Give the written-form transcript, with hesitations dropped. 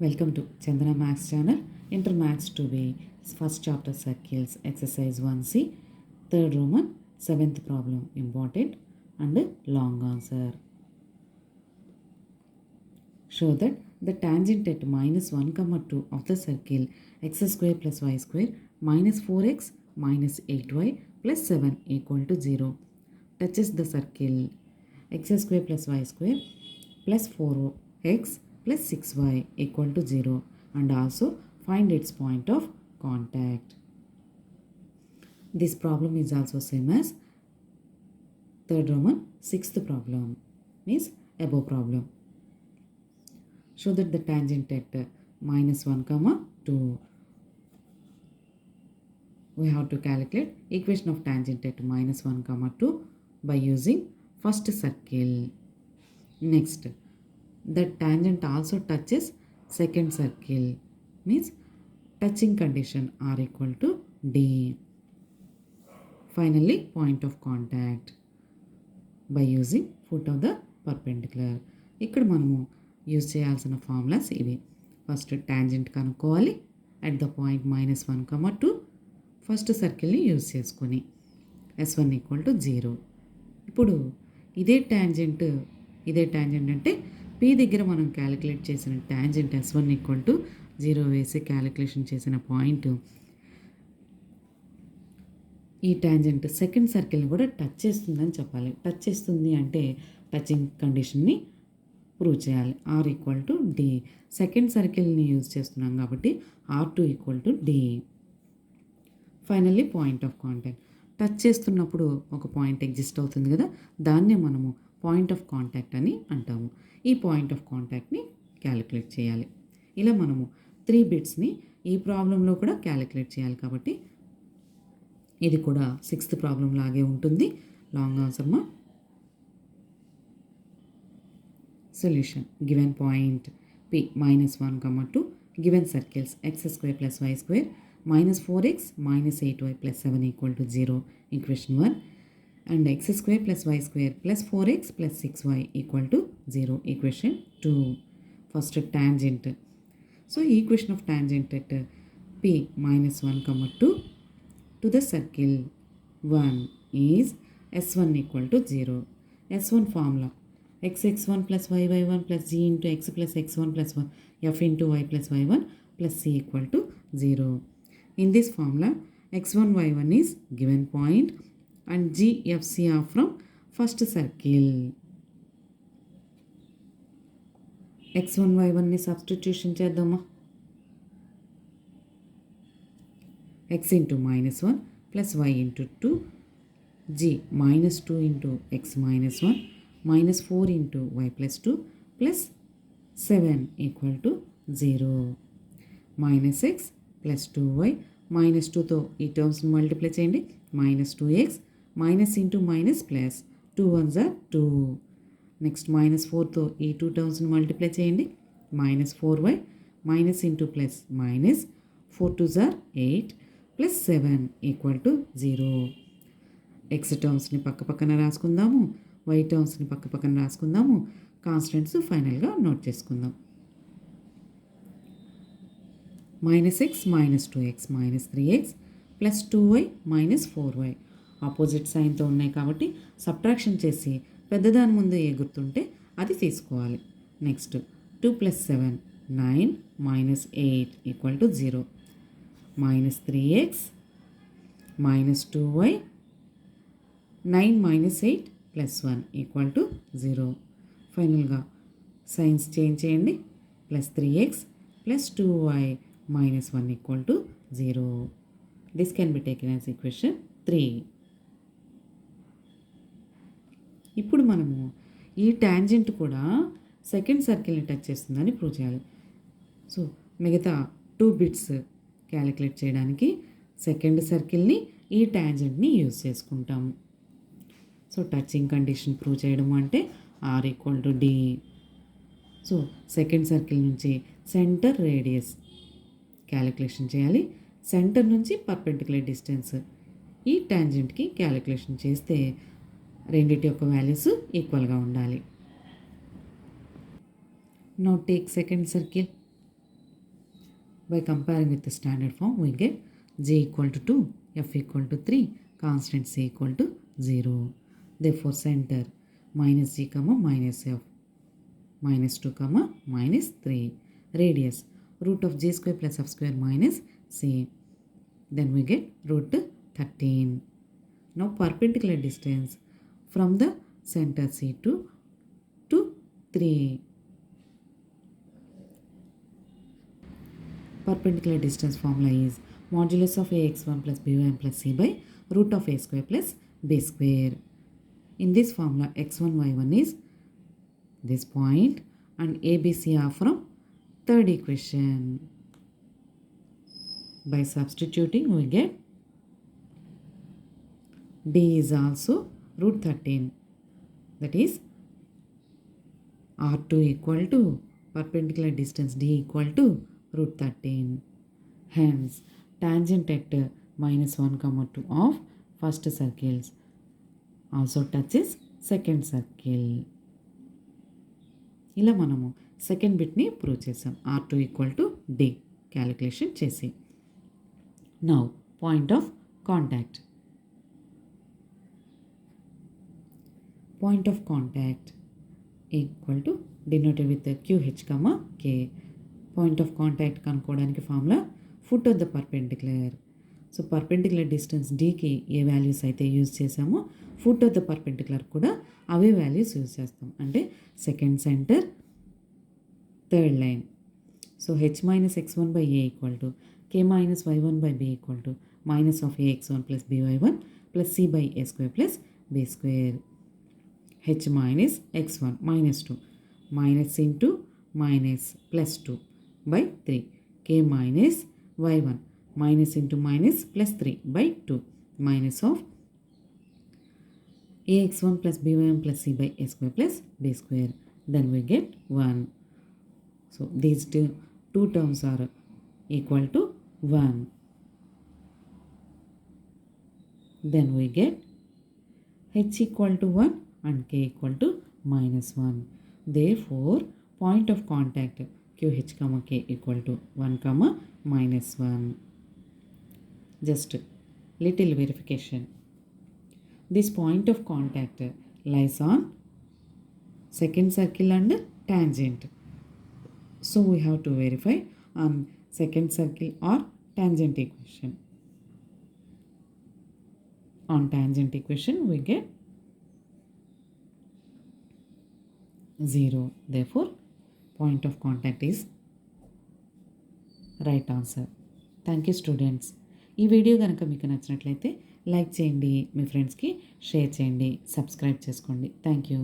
Welcome to Chandana Maths channel. Inter Maths 2B, first chapter circles, exercise 1C, third Roman, seventh problem, important and long answer. Show that the tangent at minus 1, 2 of the circle x square plus y square minus 4x minus 8y plus 7 equal to 0 touches the circle x square plus y square plus 4x plus 6y equal to 0 and also find its point of contact. This problem is also same as third Roman sixth problem, means above problem. Show that the tangent at minus 1, 2. We have to calculate equation of tangent at minus 1, 2 by using first circle. Next, the tangent also touches second circle, means touching condition r equal to d. Finally, point of contact by using foot of the perpendicular. ఇక్కడ మనము use చేయాల్సిన formulas ఇవి. First tangent కనుక్కోవాలి at the point minus 1, 2 first సర్కిల్ని use చేసుకొని s1 equal to 0. ఇప్పుడు ఇదే tangent అంటే p దగ్గర మనం క్యాలిక్యులేట్ చేసిన టాంజెంట్ s1 ఈక్వల్ టు 0 వేసి క్యాలిక్యులేషన్ చేసిన పాయింట్ ఈ టాంజెంట్ సెకండ్ సర్కిల్ని కూడా టచ్ చేస్తుందని చెప్పాలి. టచ్ చేస్తుంది అంటే టచింగ్ కండిషన్ని ప్రూవ్ చేయాలి. R equal to d. Second సర్కిల్ని యూజ్ చేస్తున్నాం కాబట్టి r2 equal to d. Finally point of contact. Touch చేస్తున్నప్పుడు ఒక పాయింట్ ఎగ్జిస్ట్ అవుతుంది కదా, దాన్నే మనము పాయింట్ ఆఫ్ కాంటాక్ట్ అని అంటాము. ఈ పాయింట్ ఆఫ్ కాంటాక్ట్ని క్యాలిక్యులేట్ చేయాలి. ఇలా మనము 3 బిట్స్ని ఈ ప్రాబ్లంలో కూడా క్యాలిక్యులేట్ చేయాలి. కాబట్టి ఇది కూడా సిక్స్త్ ప్రాబ్లం లాగే ఉంటుంది. లాంగ్ ఆన్సర్ మా solution. Given point p minus 1, 2 given circles x square plus y square minus 4x minus 8y plus 7 equal to 0 equation 1 and x square plus y square plus 4x plus 6y equal to 0 equation 2. First tangent. So equation of tangent at p minus 1, 2 to the circle 1 is s1 equal to 0. S1 formula x1 plus y1 plus g into x plus x1 plus 1 f into y plus y1 plus c equal to 0. In this formula, x1, y1 is given point and g, f, c are from first circle. x1, y1 ni substitution చేద్దామా. x into minus 1 plus y into 2, g minus 2 into x minus 1 minus 4 into y plus 2 plus 7 equal to 0. Minus x plus 2y minus 2తో ఈ టర్మ్స్ని multiply చేయండి. Minus 2x minus into minus plus 2 1s are 2. Next minus 4తో ఈ 2 టర్మ్స్ని multiply చేయండి. Minus 4y minus into plus minus 4 2s are 8 plus 7 equal to 0. X టర్మ్స్ని పక్కన రాసుకుందాము, వై టర్మ్స్ని పక్కన రాసుకుందాము, కాన్స్టెంట్స్ ఫైనల్గా నోట్ చేసుకుందాం. minus x minus 2x minus 3x plus 2y minus 4y opposite సైన్తో ఉన్నాయి కాబట్టి సబ్ట్రాక్షన్ చేసి పెద్దదాని ముందు ఏ గుర్తుంటే అది తీసుకోవాలి. Next 2 plus 7 9 minus 8 equal to 0. minus 3x minus 2y 9 minus 8 plus 1 equal to 0. ఫైనల్గా సైన్స్ చేంజ్ చేయండి. Plus 3x plus 2y minus 1 equal to 0. This can be taken as equation 3. ఇప్పుడు మనము ఈ టాంజెంట్ కూడా సెకండ్ సర్కిల్ని టచ్ చేస్తుందని prove చేయాలి. So మిగతా 2 బిట్స్ క్యాలిక్యులేట్ చేయడానికి సెకండ్ సర్కిల్ని ఈ టాంజెంట్ని యూజ్ చేసుకుంటాము. సో టచింగ్ కండిషన్ ప్రూవ్ చేయడం అంటే R equal to D. So second circle నుంచి సెంటర్ రేడియస్ క్యాలిక్యులేషన్ చేయాలి. సెంటర్ నుంచి పర్పెండిక్యులర్ డిస్టెన్స్ ఈ టాంజెంట్కి క్యాలిక్యులేషన్ చేస్తే రెండిటి యొక్క వాల్యూస్ ఈక్వల్గా ఉండాలి. Now take second circle. By comparing with the standard form, we get g equal to 2, f equal to 3, constant c equal to 0. Therefore, center minus g comma minus f, minus 2 comma minus 3. Radius root of g square plus f square minus c. Then we get root 13. Now perpendicular distance from the center C2 to 3. Perpendicular distance formula is modulus of ax1 plus by1 plus c by root of a square plus b square. In this formula, x1, y1 is this point and ABC are from third equation. By substituting, we get d is also root 13. That is R2 equal to perpendicular distance d equal to root 13. Hence, tangent at minus 1 comma 2 of first circles also touches second circle. ఇలా మనము second బిట్ని prove చేసాం R2 equal to D calculation చేసి. Now point of contact. Point of contact equal to denoted with the QH comma K. Point of contact కనుక్కోవడానికి formula foot of the perpendicular. So perpendicular distance డీకి ఏ values అయితే use చేసామో foot of the perpendicular కూడా అవే values use చేస్తాం. అంటే second center, third line. So h minus x1 by a equal to k minus y1 by b equal to minus of ax1 plus by1 plus c by a square plus b square. h minus x1 minus 2 minus into minus plus 2 by 3 k minus y1 minus into minus plus 3 by 2 minus of ax1 plus by1 plus c by a square plus b square. Then we get 1. So these two terms are equal to 1. Then we get h equal to 1 and k equal to minus 1. Therefore, point of contact QH comma K equal to 1 comma minus 1. Just little verification. This point of contact lies on second circle and tangent. So we have to verify on second circle or tangent equation. On tangent equation, we get 0. Therefore, point of contact is right answer. Thank you students. ఈ video కనుక మీకు నచ్చినట్లయితే like చేయండి, మీ ఫ్రెండ్స్కి share చేయండి, subscribe చేసుకోండి. Thank you.